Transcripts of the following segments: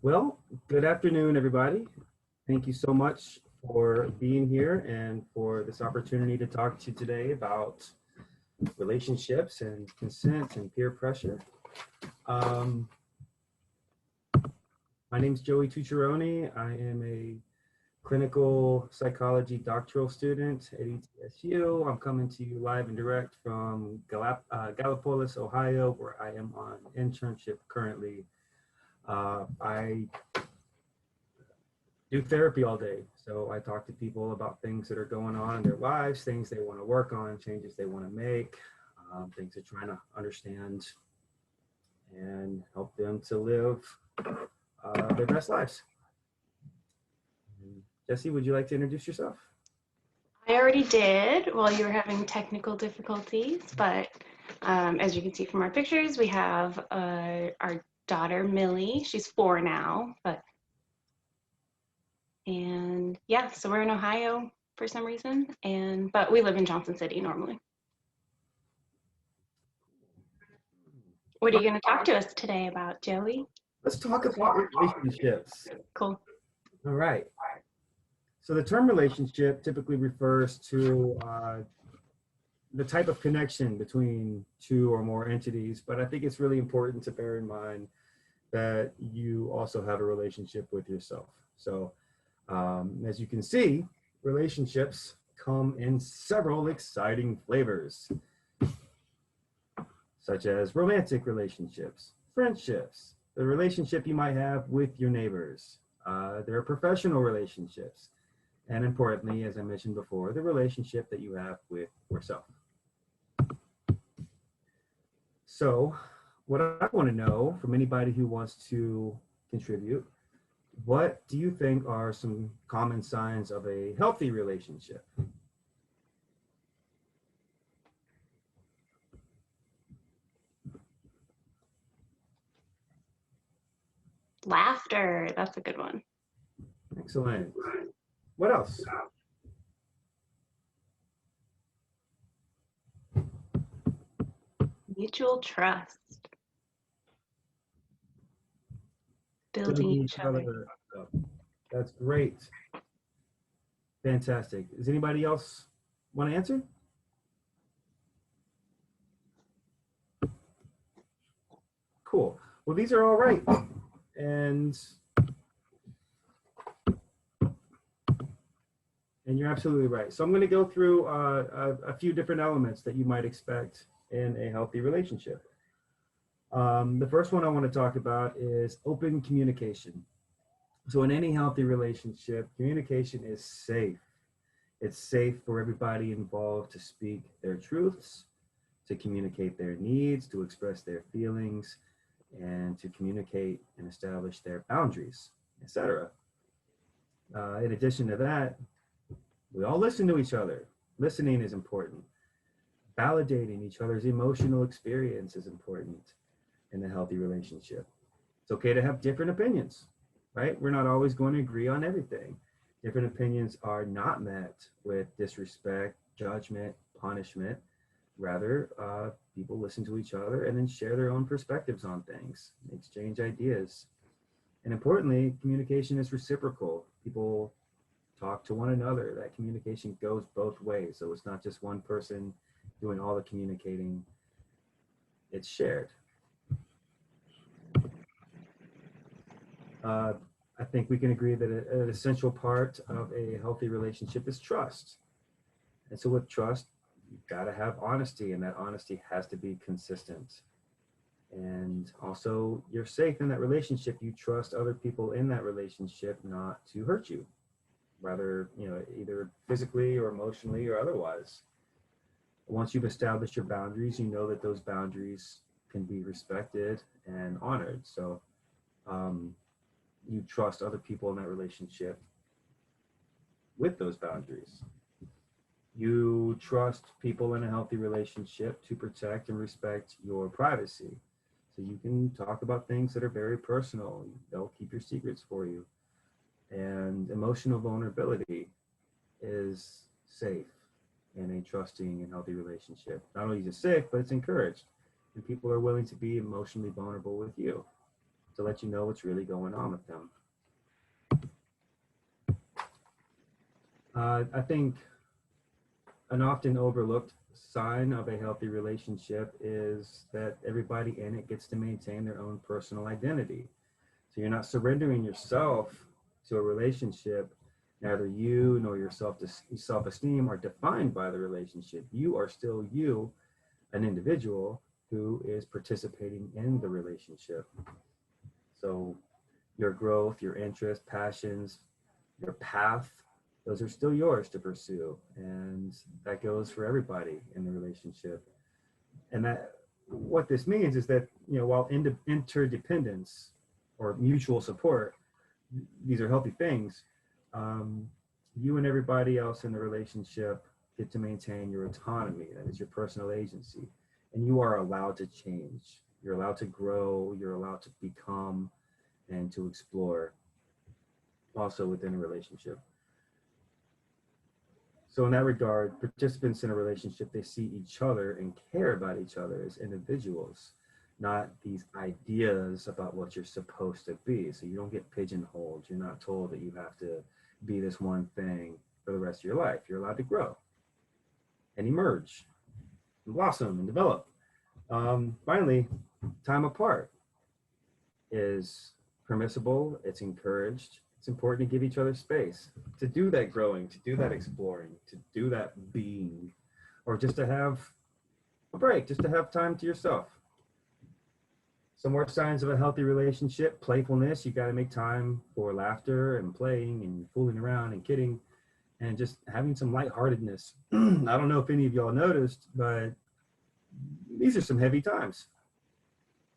Well, good afternoon, everybody. Thank you so much for being here and for this opportunity to talk to you today about relationships and consent and peer pressure. Um, my name is Joey Tucciaroni. I am a clinical psychology doctoral student at ETSU. I'm coming to you live and direct from Gallipolis, Ohio, where I am on internship currently. I do therapy all day. So I talk to people about things that are going on in their lives, things they want to work on, changes they want to make, things they're trying to understand and help them to live their best lives. Jesse, would you like to introduce yourself? I already did while you were having technical difficulties, but as you can see from our pictures, we have our daughter Millie. She's 4 now, and yeah, so we're in Ohio for some reason, but we live in Johnson City normally. What are you going to talk to us today about, Joey? Let's talk about relationships. Cool. All right. So the term relationship typically refers to the type of connection between two or more entities, but I think it's really important to bear in mind that you also have a relationship with yourself. So as you can see, relationships come in several exciting flavors, such as romantic relationships, friendships, the relationship you might have with your neighbors. There are professional relationships, and importantly, as I mentioned before, the relationship that you have with yourself. So what I want to know from anybody who wants to contribute, what do you think are some common signs of a healthy relationship? Laughter, that's a good one. Excellent. What else? Mutual trust, building Building each each other. other up. That's great. Fantastic. Does anybody else want to answer? Cool. Well, these are all right. And you're absolutely right. So I'm going to go through a few different elements that you might expect in a healthy relationship. The first one I want to talk about is open communication. So in any healthy relationship, communication is safe. It's safe for everybody involved to speak their truths, to communicate their needs, to express their feelings, and to communicate and establish their boundaries, etc. In addition to that, we all listen to each other. Listening is important. Validating each other's emotional experience is important in a healthy relationship. It's okay to have different opinions, right? We're not always going to agree on everything. Different opinions are not met with disrespect, judgment, punishment. Rather, people listen to each other and then share their own perspectives on things, exchange ideas. And importantly, communication is reciprocal. People talk to one another. That communication goes both ways. So it's not just one person doing all the communicating, it's shared. I think we can agree that an essential part of a healthy relationship is trust. And so with trust, you've got to have honesty, and that honesty has to be consistent. And also, you're safe in that relationship. You trust other people in that relationship not to hurt you, rather, either physically or emotionally or otherwise. Once you've established your boundaries, you know that those boundaries can be respected and honored. So you trust other people in that relationship with those boundaries. You trust people in a healthy relationship to protect and respect your privacy. So you can talk about things that are very personal. They'll keep your secrets for you. And emotional vulnerability is safe in a trusting and healthy relationship. Not only is it safe, but it's encouraged. And people are willing to be emotionally vulnerable with you. to let you know what's really going on with them. I think an often overlooked sign of a healthy relationship is that everybody in it gets to maintain their own personal identity. So you're not surrendering yourself to a relationship. Neither you nor your self-esteem are defined by the relationship. You are still you, an individual who is participating in the relationship. So your growth, your interests, passions, your path, those are still yours to pursue. And that goes for everybody in the relationship. And that what this means is that, while interdependence or mutual support, these are healthy things, you and everybody else in the relationship get to maintain your autonomy. That is your personal agency. And you are allowed to change. You're allowed to grow. You're allowed to become and to explore also within a relationship. So in that regard, participants in a relationship, they see each other and care about each other as individuals, not these ideas about what you're supposed to be. So you don't get pigeonholed. You're not told that you have to be this one thing for the rest of your life. You're allowed to grow and emerge and blossom and develop. Finally, time apart is permissible. It's encouraged. It's important to give each other space to do that growing, to do that exploring, to do that being, or just to have a break, just to have time to yourself. Some more signs of a healthy relationship: playfulness. You got to make time for laughter and playing and fooling around and kidding and just having some lightheartedness. I don't know if any of y'all noticed, but these are some heavy times.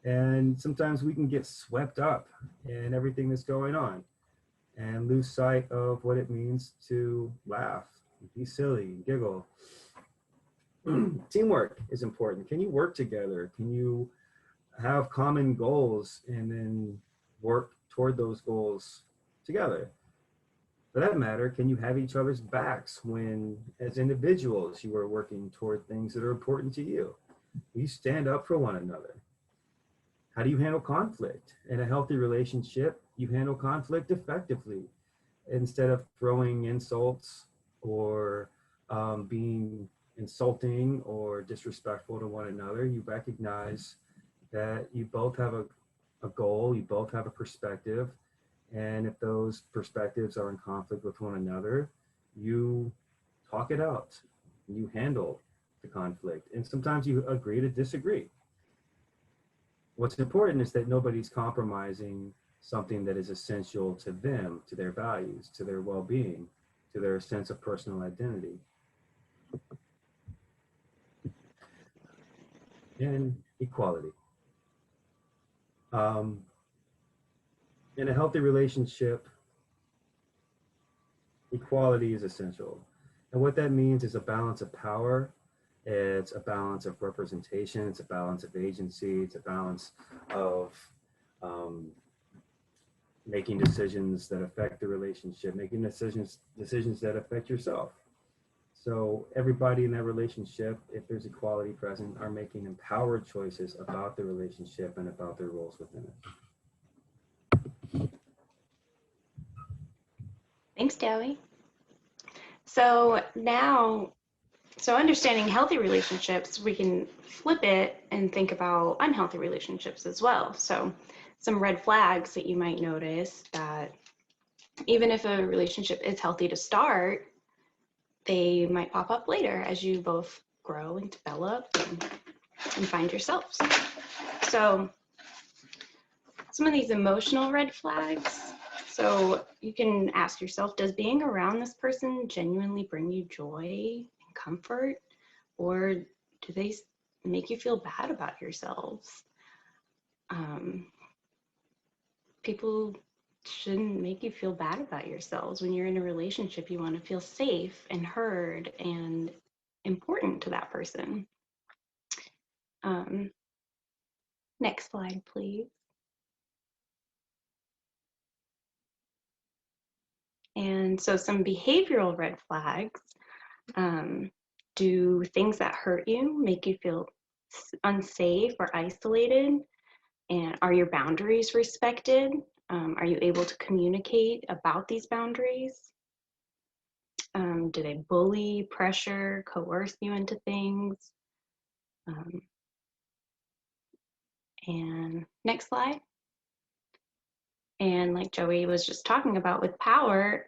And sometimes we can get swept up in everything that's going on and lose sight of what it means to laugh, be silly, giggle. Teamwork is important. Can you work together? Can you have common goals and then work toward those goals together? For that matter, can you have each other's backs when, as individuals, you are working toward things that are important to you? You stand up for one another. How do you handle conflict? In a healthy relationship, you handle conflict effectively. Instead of throwing insults or being insulting or disrespectful to one another, you recognize that you both have a goal, you both have a perspective, and if those perspectives are in conflict with one another, you talk it out, you handle the conflict, and sometimes you agree to disagree. What's important is that nobody's compromising something that is essential to them, to their values, to their well-being, to their sense of personal identity. And equality. In a healthy relationship, equality is essential. And what that means is a balance of power. It's a balance of representation. It's a balance of agency. It's a balance of making decisions that affect the relationship, making decisions that affect yourself. So everybody in that relationship, if there's equality present, are making empowered choices about the relationship and about their roles within it. Thanks, Dowie. So now, understanding healthy relationships, we can flip it and think about unhealthy relationships as well. So some red flags that you might notice that even if a relationship is healthy to start, they might pop up later as you both grow and develop and find yourselves. So some of these emotional red flags. So you can ask yourself, does being around this person genuinely bring you joy and comfort? Or do they make you feel bad about yourselves? People shouldn't make you feel bad about yourselves. When you're in a relationship, you want to feel safe and heard and important to that person. Next slide, please. And so some behavioral red flags. Do things that hurt you make you feel unsafe or isolated? And are your boundaries respected? Are you able to communicate about these boundaries? Do they bully, pressure, coerce you into things? And next slide. And like Joey was just talking about with power,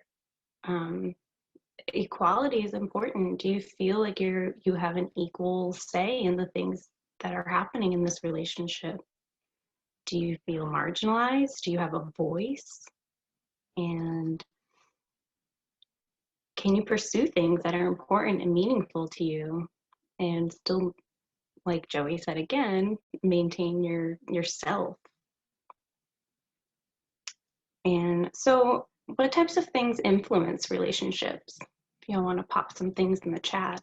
equality is important. Do you feel like you have an equal say in the things that are happening in this relationship? Do you feel marginalized? Do you have a voice? And can you pursue things that are important and meaningful to you and still, like Joey said again, maintain yourself? And so what types of things influence relationships? If y'all want to pop some things in the chat.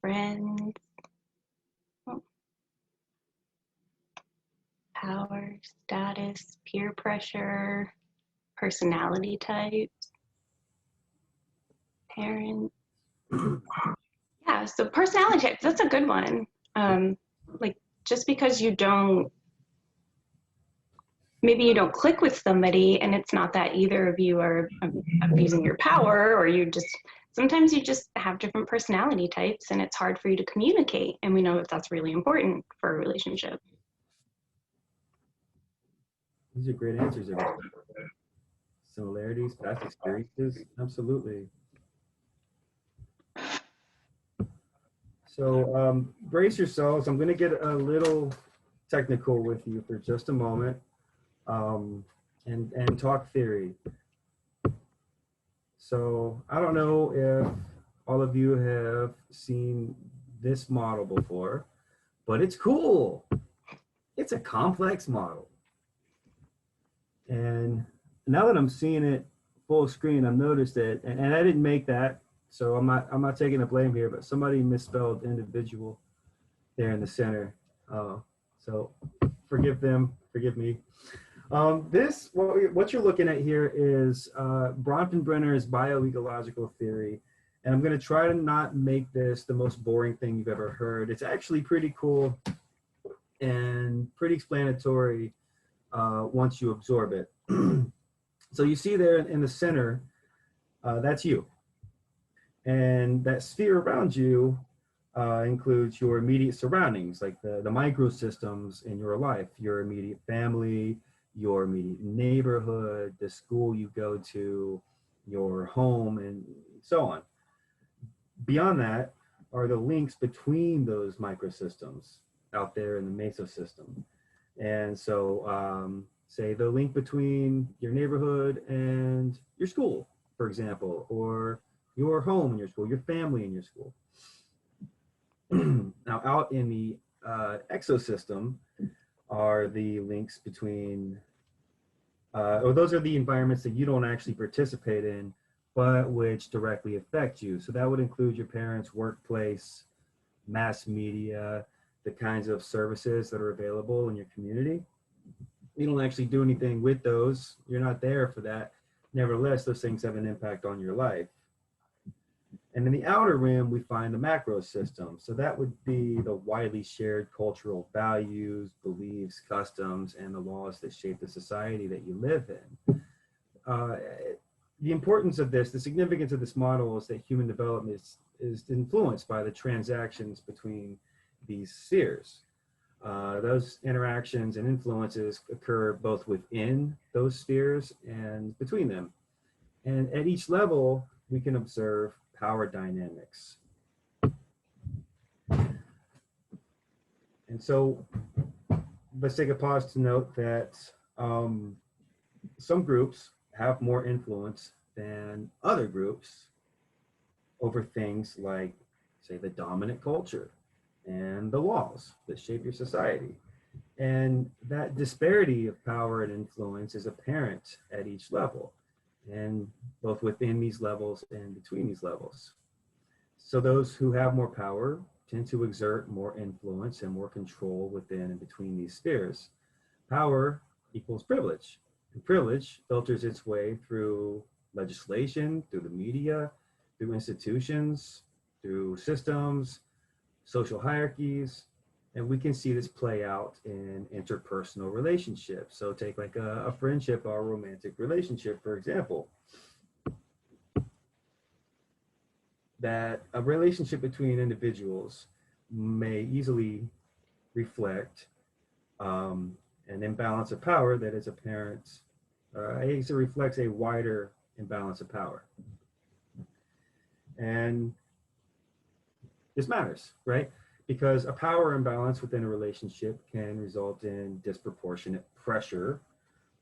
Friends, oh, power, status, peer pressure, personality types, parents. Yeah, so personality types, that's a good one. Like just because maybe you don't click with somebody and it's not that either of you are abusing your power, or sometimes you just have different personality types and it's hard for you to communicate. And we know that that's really important for a relationship. These are great answers. Similarities, past experiences, absolutely. So brace yourselves. I'm going to get a little technical with you for just a moment, and talk theory. So I don't know if all of you have seen this model before, but it's cool. It's a complex model. And now that I'm seeing it full screen, I've noticed it, and I didn't make that, so I'm not taking the blame here, but somebody misspelled individual there in the center. So forgive them, forgive me. What you're looking at here is Brenners' bioecological theory. And I'm going to try to not make this the most boring thing you've ever heard. It's actually pretty cool and pretty explanatory once you absorb it. So you see there in the center, that's you. And that sphere around you includes your immediate surroundings, like the microsystems in your life, your immediate family, your immediate neighborhood, the school you go to, your home, and so on. Beyond that are the links between those microsystems out there in the mesosystem. And so say the link between your neighborhood and your school, for example, or your home and your school, your family and your school. Now out in the exosystem are the links between, or those are the environments that you don't actually participate in, but which directly affect you. So that would include your parents' workplace, mass media, the kinds of services that are available in your community. You don't actually do anything with those. You're not there for that. Nevertheless, those things have an impact on your life. And in the outer rim, we find the macro system. So that would be the widely shared cultural values, beliefs, customs, and the laws that shape the society that you live in. The importance of this, the significance of this model is that human development is influenced by the transactions between these spheres. Those interactions and influences occur both within those spheres and between them. And at each level, we can observe power dynamics. And so let's take a pause to note that some groups have more influence than other groups over things like, say, the dominant culture and the laws that shape your society. And that disparity of power and influence is apparent at each level, and both within these levels and between these levels. So those who have more power tend to exert more influence and more control within and between these spheres. Power equals privilege, and privilege filters its way through legislation, through the media, through institutions, through systems, social hierarchies, and we can see this play out in interpersonal relationships. So take like a friendship or a romantic relationship, for example, that a relationship between individuals may easily reflect an imbalance of power that is apparent. It reflects a wider imbalance of power. And this matters, right? Because a power imbalance within a relationship can result in disproportionate pressure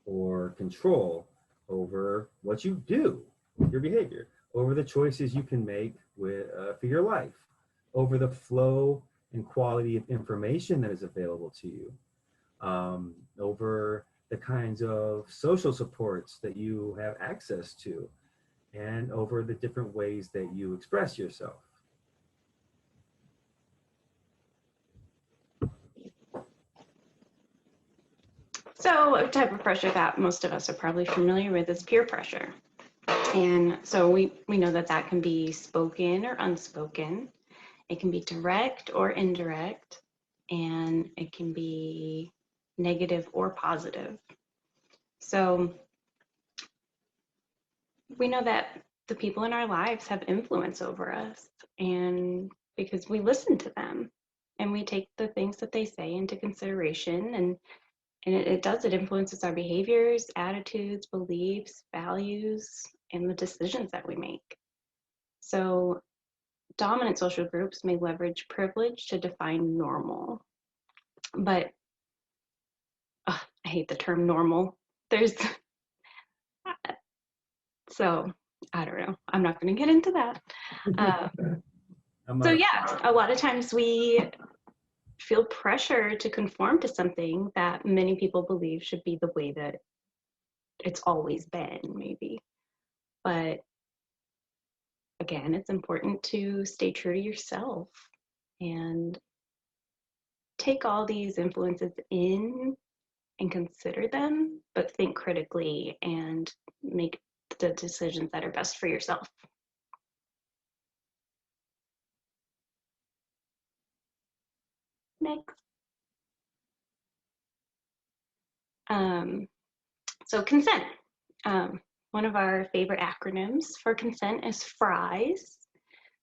or control over what you do, your behavior, over the choices you can make for your life, over the flow and quality of information that is available to you, over the kinds of social supports that you have access to, and over the different ways that you express yourself. So a type of pressure that most of us are probably familiar with is peer pressure. And so we know that that can be spoken or unspoken. It can be direct or indirect, and it can be negative or positive. So we know that the people in our lives have influence over us, and because we listen to them and we take the things that they say into consideration, and it influences our behaviors, attitudes, beliefs, values, and the decisions that we make. So dominant social groups may leverage privilege to define normal, but I hate the term normal. There's so I don't know. I'm not going to get into that. So yeah, a lot of times we feel pressure to conform to something that many people believe should be the way that it's always been, maybe. But again, it's important to stay true to yourself and take all these influences in and consider them, but think critically and make the decisions that are best for yourself. Next. So consent. One of our favorite acronyms for consent is FRIES.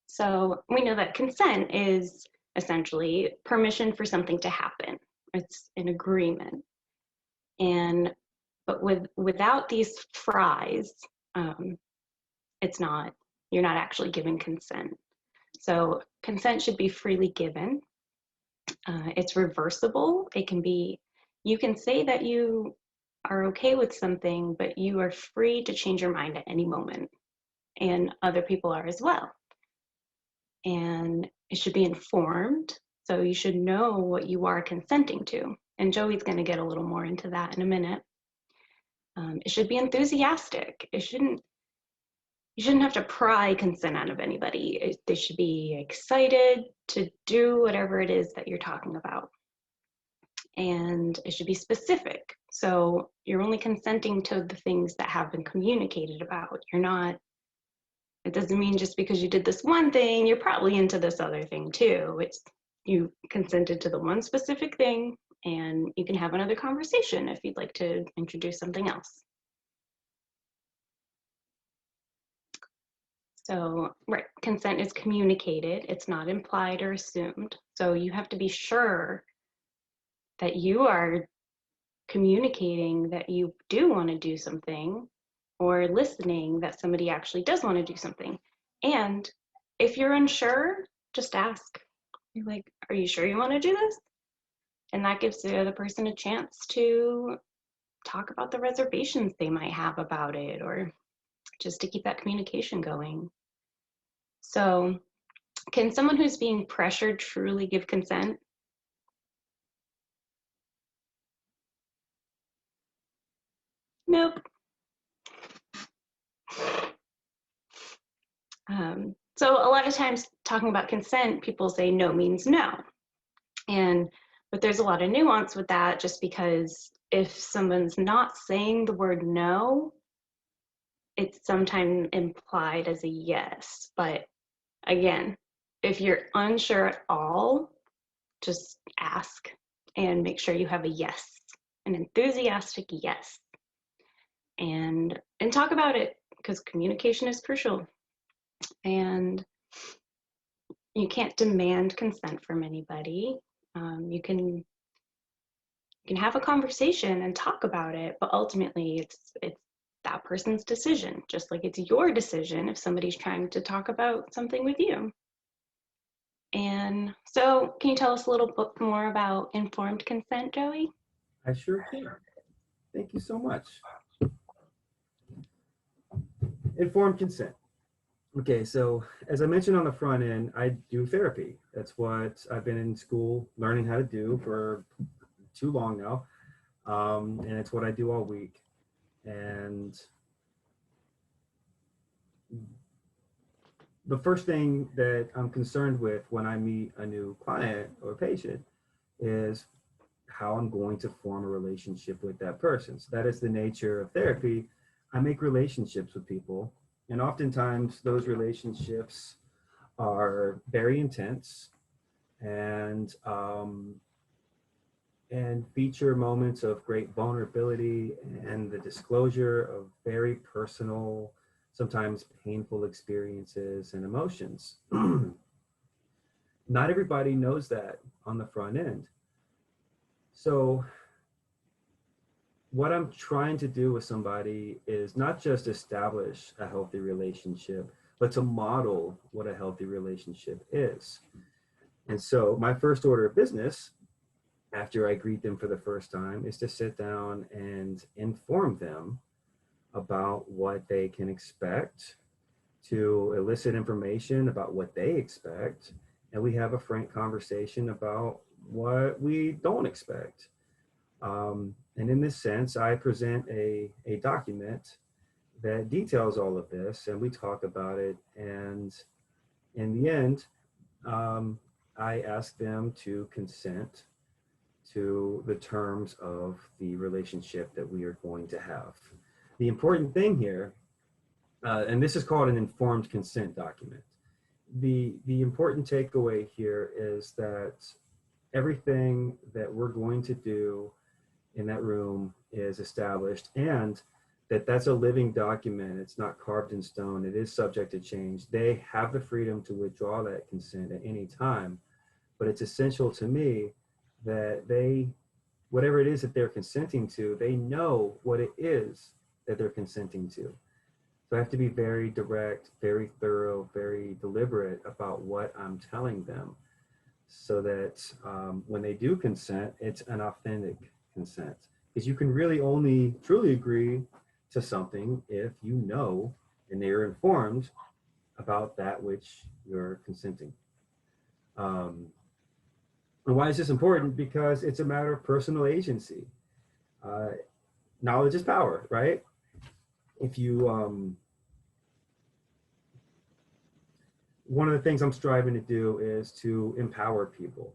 So we know that consent is essentially permission for something to happen. It's an agreement. But without these FRIES, you're not actually giving consent. So consent should be freely given. It's reversible. You can say that you are okay with something, but you are free to change your mind at any moment. And other people are as well. And it should be informed. So you should know what you are consenting to. And Joey's going to get a little more into that in a minute. It should be enthusiastic. You shouldn't have to pry consent out of anybody. They should be excited to do whatever it is that you're talking about. And it should be specific. So you're only consenting to the things that have been communicated about. It doesn't mean just because you did this one thing, you're probably into this other thing too. You consented to the one specific thing, and you can have another conversation if you'd like to introduce something else. So, right, consent is communicated. It's not implied or assumed. So you have to be sure that you are communicating that you do want to do something, or listening that somebody actually does want to do something. And if you're unsure, just ask. You're like, are you sure you want to do this? And that gives the other person a chance to talk about the reservations they might have about it, or just to keep that communication going. So, can someone who's being pressured truly give consent? Nope. So a lot of times talking about consent, people say no means no. But there's a lot of nuance with that, just because if someone's not saying the word no, it's sometimes implied as a yes. But again, if you're unsure at all, just ask and make sure you have a yes, an enthusiastic yes. And talk about it, because communication is crucial. And you can't demand consent from anybody. You can have a conversation and talk about it, but ultimately it's that person's decision, just like it's your decision if somebody's trying to talk about something with you. And so, can you tell us a little bit more about informed consent, Joey? I sure can. Thank you so much. Informed consent. Okay, so as I mentioned on the front end, I do therapy. That's what I've been in school learning how to do for too long now. And it's what I do all week. And the first thing that I'm concerned with when I meet a new client or patient is how I'm going to form a relationship with that person. So that is the nature of therapy. I make relationships with people, and oftentimes those relationships are very intense and feature moments of great vulnerability and the disclosure of very personal, sometimes painful experiences and emotions. Not everybody knows that on the front end. So what I'm trying to do with somebody is not just establish a healthy relationship, but to model what a healthy relationship is. And so my first order of business after I greet them for the first time is to sit down and inform them about what they can expect, to elicit information about what they expect, and we have a frank conversation about what we don't expect. And in this sense, I present a document that details all of this, and we talk about it. And in the end, I ask them to consent to the terms of the relationship that we are going to have. The important thing here, and this is called an informed consent document. The important takeaway here is that everything that we're going to do in that room is established, and that's a living document. It's not carved in stone. It is subject to change. They have the freedom to withdraw that consent at any time, but it's essential to me that they, whatever it is that they're consenting to, they know what it is that they're consenting to. So I have to be very direct, very thorough, very deliberate about what I'm telling them, so that when they do consent, it's an authentic consent. Because you can really only truly agree to something if you know and they're informed about that which you're consenting. And why is this important? Because it's a matter of personal agency. Knowledge is power, right? If you, one of the things I'm striving to do is to empower people.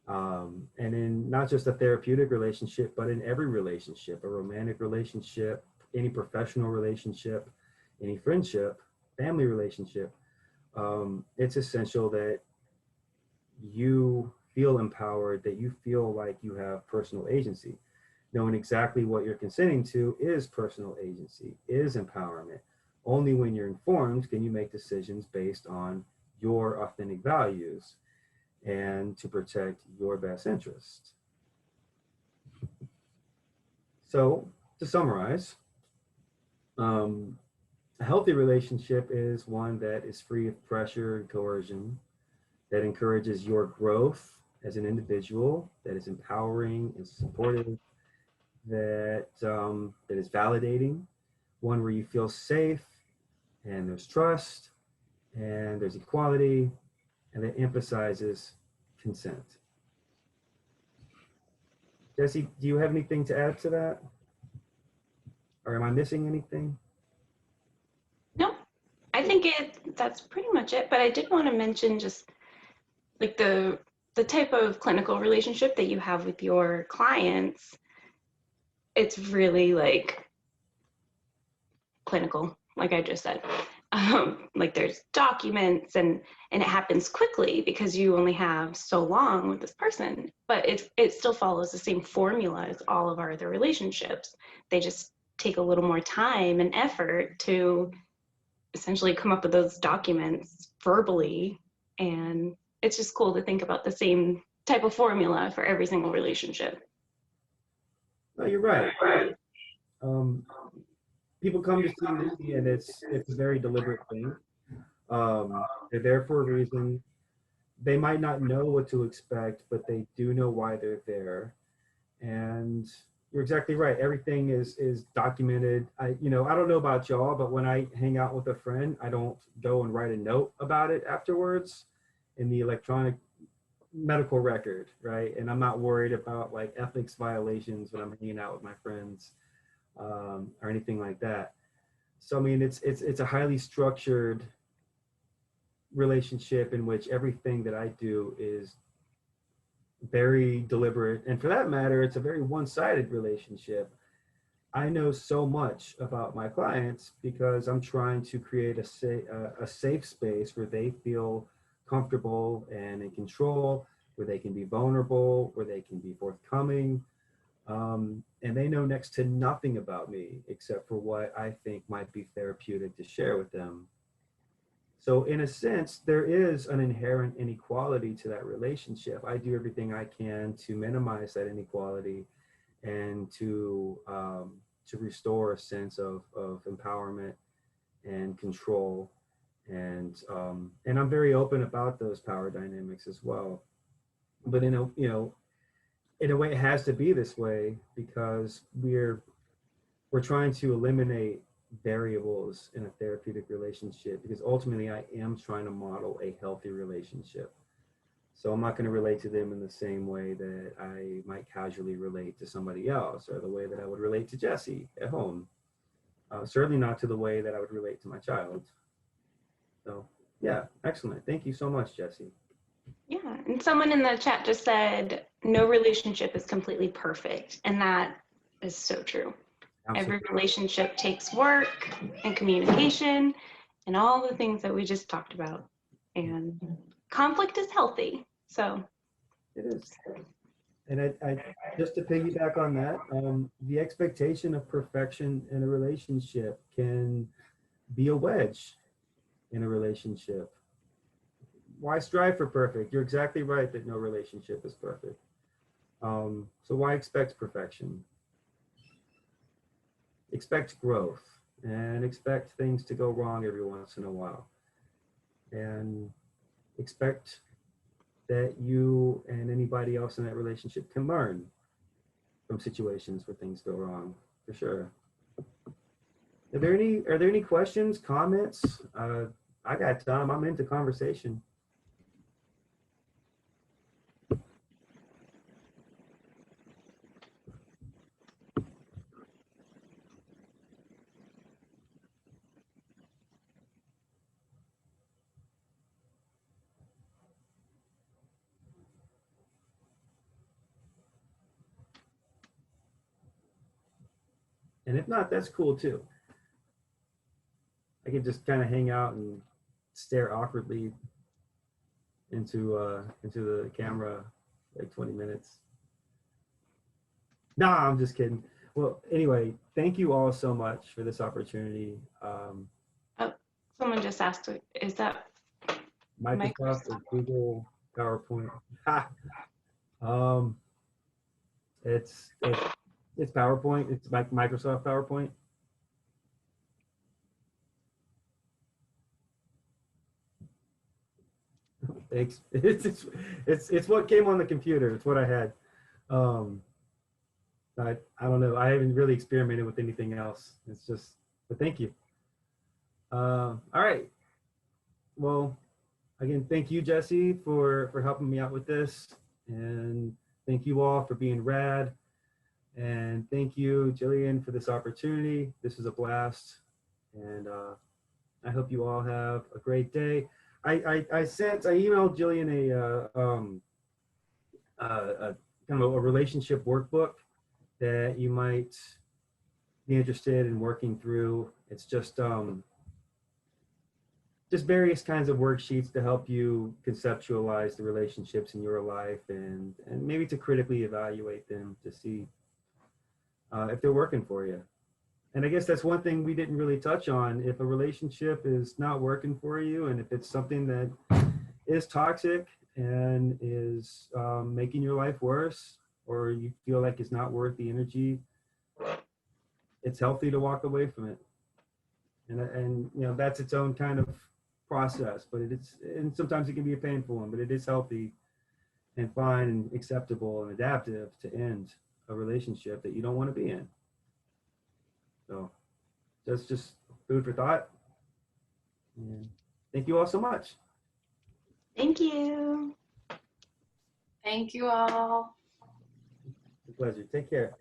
And in not just a therapeutic relationship, but in every relationship, a romantic relationship, any professional relationship, any friendship, family relationship, it's essential that you feel empowered, that you feel like you have personal agency. Knowing exactly what you're consenting to is personal agency, is empowerment. Only when you're informed can you make decisions based on your authentic values and to protect your best interest. So, to summarize, a healthy relationship is one that is free of pressure and coercion, that encourages your growth as an individual, that is empowering and supportive, that is validating, one where you feel safe and there's trust and there's equality, and that emphasizes consent. Jesse, do you have anything to add to that? Or am I missing anything? No, I think that's pretty much it. But I did want to mention just like the type of clinical relationship that you have with your clients. It's really like clinical. like I just said. Like there's documents and it happens quickly because you only have so long with this person, but it still follows the same formula as all of our other relationships. They just take a little more time and effort to essentially come up with those documents verbally, and it's just cool to think about the same type of formula for every single relationship. No, you're right. Um, People come to see me, and it's a very deliberate thing. They're there for a reason. They might not know what to expect, but they do know why they're there. And you're exactly right. Everything is documented. I don't know about y'all, but when I hang out with a friend, I don't go and write a note about it afterwards in the electronic medical record, right? And I'm not worried about like ethics violations when I'm hanging out with my friends, or anything like that. So I mean, it's a highly structured relationship in which everything that I do is very deliberate, and for that matter, it's a very one-sided relationship. I know so much about my clients because I'm trying to create a safe space where they feel comfortable and in control, where they can be vulnerable, where they can be forthcoming. And they know next to nothing about me except for what I think might be therapeutic to share with them. So in a sense, there is an inherent inequality to that relationship. I do everything I can to minimize that inequality and to restore a sense of empowerment and control. And I'm very open about those power dynamics as well. But in a way, it has to be this way because we're trying to eliminate variables in a therapeutic relationship, because ultimately I am trying to model a healthy relationship. So I'm not going to relate to them in the same way that I might casually relate to somebody else, or the way that I would relate to Jesse at home. Certainly not to the way that I would relate to my child. So yeah, excellent. Thank you so much, Jesse. Yeah, and someone in the chat just said no relationship is completely perfect, and that is so true. Every Absolutely. relationship takes work and communication and all the things that we just talked about. And conflict is healthy. So It is. And I just to piggyback on that, the expectation of perfection in a relationship can be a wedge in a relationship. Why strive for perfect? You're exactly right that no relationship is perfect. So why expect perfection? Expect growth and expect things to go wrong every once in a while. And expect that you and anybody else in that relationship can learn from situations where things go wrong, for sure. Are there any questions, comments? I got time. I'm into conversation. And if not, that's cool too. I can just kind of hang out and stare awkwardly into the camera like 20 minutes. Nah, I'm just kidding. Well, anyway, thank you all so much for this opportunity. oh, someone just asked, is that Microsoft or Google PowerPoint? Ha! Um, it's PowerPoint. It's like Microsoft PowerPoint. It's, it's what came on the computer. It's what I had. Um, I don't know. I haven't really experimented with anything else. It's just, but thank you. All right. Well, again, thank you, Jesse, for helping me out with this, and thank you all for being rad, and thank you, Jillian, for this opportunity. This was a blast, and I hope you all have a great day. I emailed Jillian a kind of a relationship workbook that you might be interested in working through. It's just various kinds of worksheets to help you conceptualize the relationships in your life, and maybe to critically evaluate them to see if they're working for you. And I guess that's one thing we didn't really touch on. If a relationship is not working for you, and if it's something that is toxic and is making your life worse, or you feel like it's not worth the energy, it's healthy to walk away from it. And you know, that's its own kind of process, but and sometimes it can be a painful one, but it is healthy and fine and acceptable and adaptive to end a relationship that you don't want to be in. So that's just food for thought. And thank you all so much. Thank you. Thank you all. It's a pleasure. Take care.